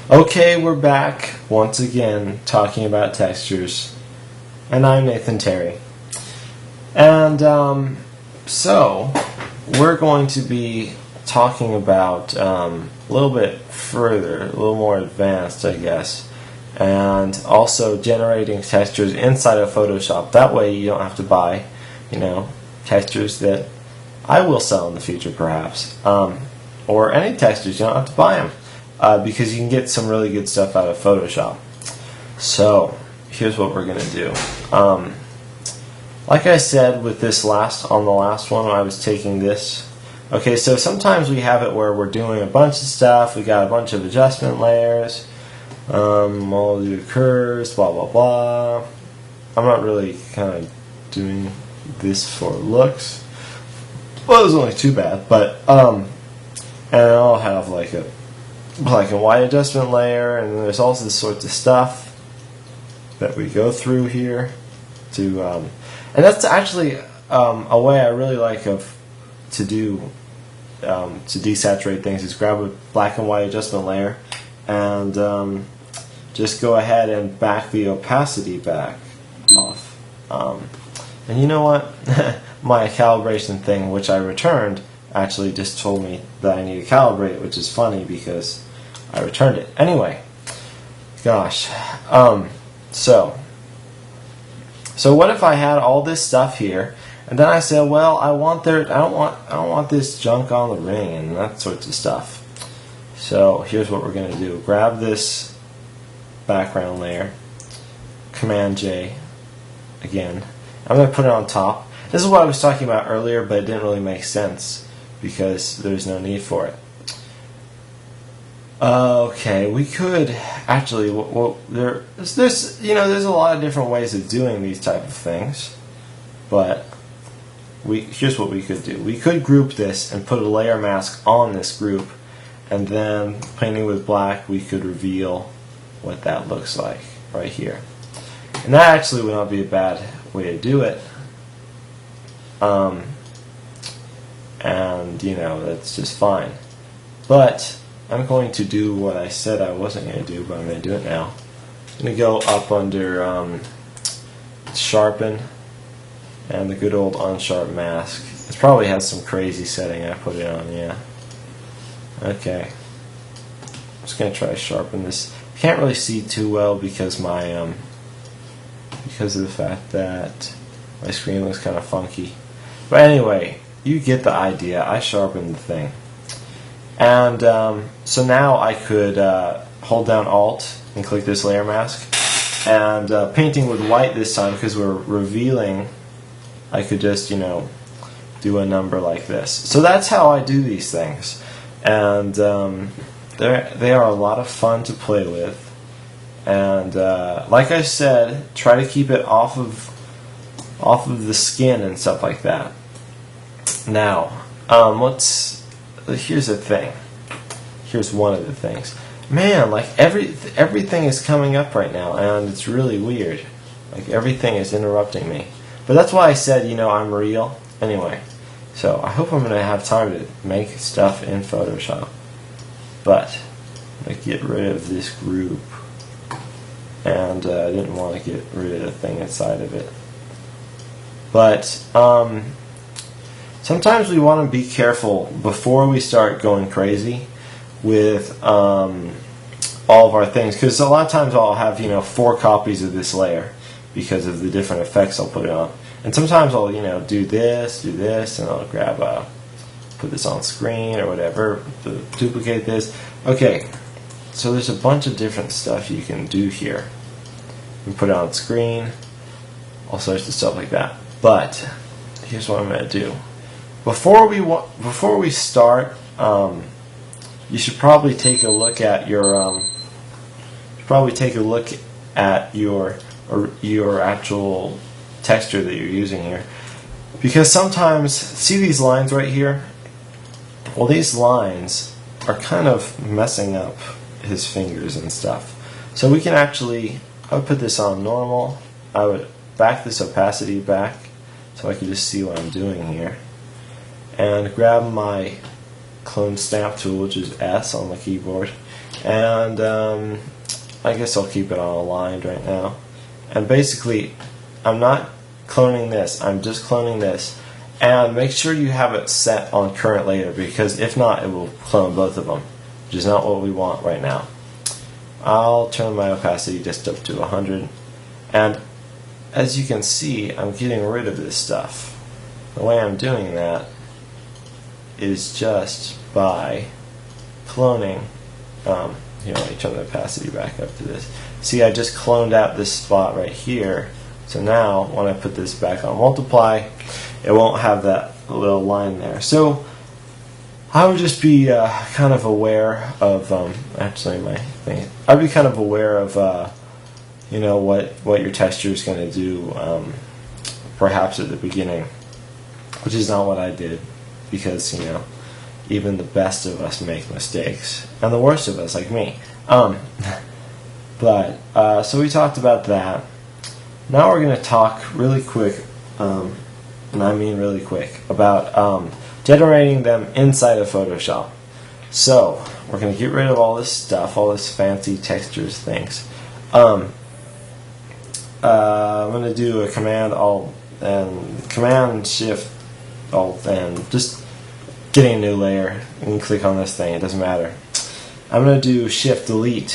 Okay, we're back once again talking about textures, and I'm Nathan Terry. And so we're going to be talking about a little bit further, a little more advanced, I guess, and also generating textures inside of Photoshop. That way you don't have to buy, textures that I will sell in the future, perhaps, or any textures. You don't have to buy them. Because you can get some really good stuff out of Photoshop. So here's what we're going to do. Like I said with this on the last one, I was taking this. Okay, so sometimes we have it where we're doing a bunch of stuff. We got a bunch of adjustment layers, all the curves, blah blah blah. I'm not really kind of doing this for looks. Well, it was only too bad, but and I'll have like a black and white adjustment layer, and there's all this sorts of stuff that we go through here to and that's actually a way I really like to desaturate things, is grab a black and white adjustment layer and just go ahead and back the opacity back off, and you know what, my calibration thing, which I returned, actually just told me that I need to calibrate it, which is funny because I returned it. Anyway, gosh. So what if I had all this stuff here, and then I said, well, I don't want this junk on the ring and that sorts of stuff. So here's what we're going to do. Grab this background layer, Command J again. I'm going to put it on top. This is what I was talking about earlier, but it didn't really make sense because there's no need for it. Okay, we could actually. There's a lot of different ways of doing these type of things, but here's what we could do. We could group this and put a layer mask on this group, and then painting with black, we could reveal what that looks like right here. And that actually would not be a bad way to do it. And that's just fine. But I'm going to do what I said I wasn't going to do, but I'm going to do it now. I'm going to go up under Sharpen and the good old Unsharp Mask. It probably has some crazy setting I put it on, yeah. Okay. I'm just going to try to sharpen this. I can't really see too well because because of the fact that my screen looks kind of funky. But anyway, you get the idea. I sharpened the thing. And so now I could hold down Alt and click this layer mask, and painting with white this time because we're revealing, I could just do a number like this. So that's how I do these things, and they are a lot of fun to play with. And like I said, try to keep it off of the skin and stuff like that. Now, here's the thing. Here's one of the things. Man, like everything is coming up right now, and it's really weird. Like everything is interrupting me. But that's why I said, I'm real. Anyway, so I hope I'm going to have time to make stuff in Photoshop. But I'm going to get rid of this group. And I didn't want to get rid of the thing inside of it. But sometimes we want to be careful before we start going crazy with all of our things, because a lot of times I'll have 4 copies of this layer because of the different effects I'll put it on, and sometimes I'll do this, and I'll put this on screen or whatever, duplicate this. Okay, so there's a bunch of different stuff you can do here. You can put it on screen, all sorts of stuff like that. But here's what I'm going to do. Before we start, you should probably take a look at your your actual texture that you're using here, because sometimes, see these lines right here? Well, these lines are kind of messing up his fingers and stuff. So we can actually, I would put this on normal. I would back this opacity back so I can just see what I'm doing here, and grab my clone stamp tool, which is S on the keyboard, And I guess I'll keep it on aligned right now. And basically, I'm not cloning this, I'm just cloning this. And make sure you have it set on current layer, because if not, it will clone both of them, which is not what we want right now. I'll turn my opacity just up to 100, and as you can see, I'm getting rid of this stuff. The way I'm doing that is just by cloning. Here, let me turn the opacity back up to this. See, I just cloned out this spot right here. So now, when I put this back on multiply, it won't have that little line there. So I would just be kind of aware of, actually my thing, I'd be kind of aware of, you know, what your texture is going to do, perhaps at the beginning, which is not what I did, because, you know, even the best of us make mistakes, and the worst of us, like me. But, so we talked about that. Now we're going to talk really quick, and I mean really quick, about generating them inside of Photoshop. So, we're going to get rid of all this stuff, all this fancy textures things. I'm going to do a Command Alt and Command Shift Alt and just getting a new layer. You can click on this thing, it doesn't matter. I'm going to do Shift Delete,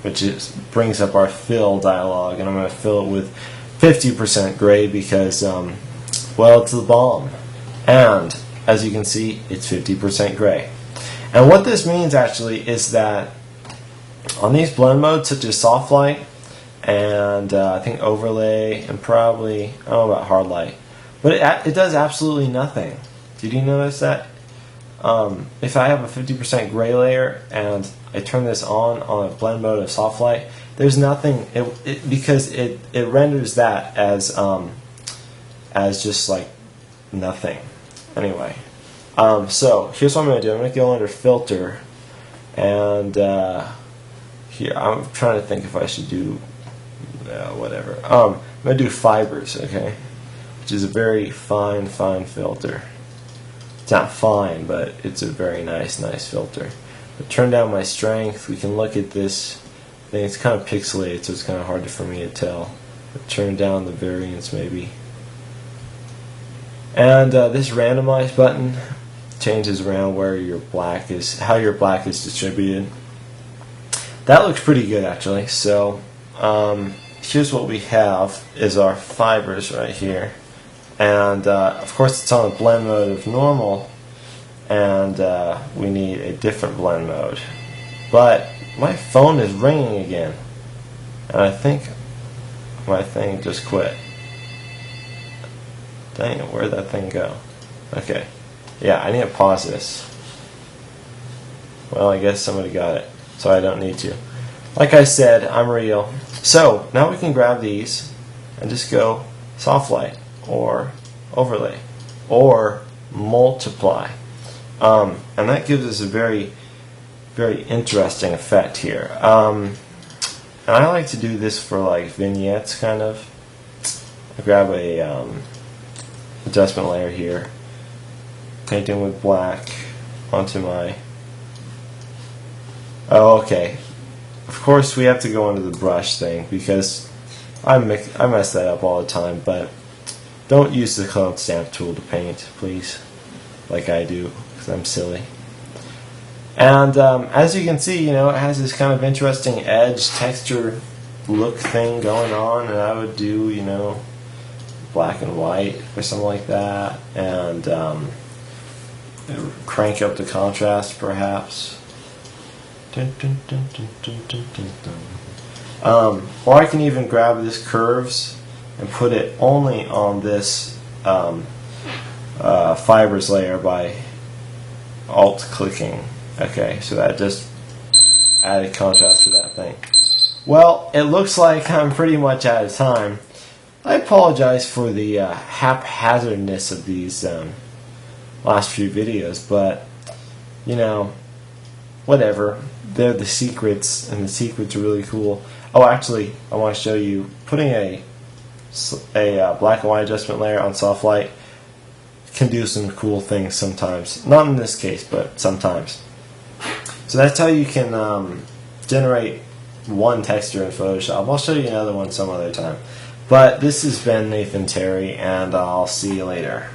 which brings up our fill dialog, and I'm going to fill it with 50% gray because, well, it's the bomb. And as you can see, it's 50% gray. And what this means actually is that on these blend modes such as soft light and I think overlay and probably, I don't know about hard light, but it does absolutely nothing. Did you notice that? If I have a 50% gray layer and I turn this on a blend mode of soft light, there's nothing, because it renders that as just like nothing. Anyway, so here's what I'm going to do. I'm going to go under filter, and here I'm trying to think if I should do whatever. I'm going to do fibers, okay, which is a very fine filter. It's not fine, but it's a very nice filter. But turn down my strength. We can look at this thing. It's kind of pixelated, so it's kind of hard for me to tell. But turn down the variance maybe. And this randomize button changes around where your black is, how your black is distributed. That looks pretty good actually. So here's what we have is our fibers right here. And of course it's on a blend mode of normal, and we need a different blend mode. But my phone is ringing again, and I think my thing just quit. Dang it, where'd that thing go? Okay, yeah, I need to pause this. Well, I guess somebody got it, so I don't need to. Like I said, I'm real. So now we can grab these and just go soft light, or overlay, or multiply, and that gives us a very interesting effect here. And I like to do this for like vignettes, kind of. I grab a adjustment layer here, painting with black onto my. Oh, okay. Of course, we have to go into the brush thing because I mess that up all the time, but don't use the clone stamp tool to paint, please, like I do, because I'm silly. And as you can see, you know, it has this kind of interesting edge texture look thing going on, and I would do, you know, black and white or something like that, and crank up the contrast perhaps. Or I can even grab this curves and put it only on this fibers layer by alt clicking. Okay, so that just added contrast to that thing. Well, it looks like I'm pretty much out of time. I apologize for the haphazardness of these last few videos, but you know, whatever. They're the secrets, and the secrets are really cool. Oh, actually, I want to show you putting a black and white adjustment layer on soft light can do some cool things sometimes. Not in this case, but sometimes. So that's how you can generate one texture in Photoshop. I'll show you another one some other time. But this has been Nathan Terry, and I'll see you later.